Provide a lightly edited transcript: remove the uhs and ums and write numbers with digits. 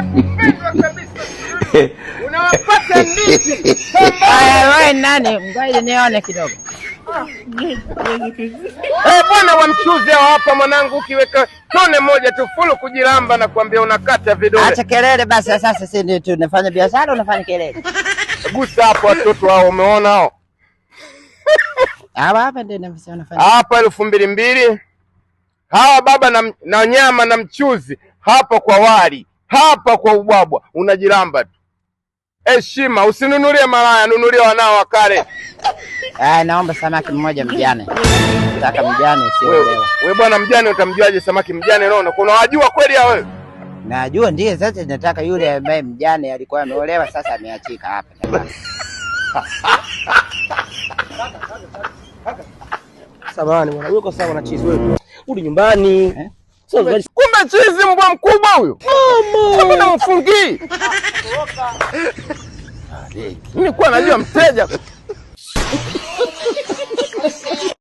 mpendwa kabisa. Unawapata ndizi. Wewe nani? Ngoja nione kidogo. Bwana wa mchuzi hapa mwanangu, ukiweka tone moja tu fulu kujilamba na kuambia unakata vidole. Acha kelele basi sasa, sisi ndio tunafanya biashara, unafanya kelele. Gusa hapo watoto hao, umeona hao? Hapa ndio nafanya. Hapa 2,200. Hawa baba na nyama na mchuzi, hapa kwa wali, hapa kwa ubwabwa, unajilamba tu. Heshima, usinunulie malaya, nunulie wanao wakale. Naomba samaki mmoja mjane. Nataka mjane usiolewa. Wewe bwana mjane utamjuaje samaki mjane leo? Unawajua kweli ya wewe? Najua ndiye, sasa nataka yule ambaye mjane alikuwa ameolewa sasa ameachika hapa. Samahani bwana, uko sawa na chizi wewe. Rudi nyumbani. Kumbe chizi mbwa mkubwa huyo. Mama namfungi. Nilikuwa najua mteja.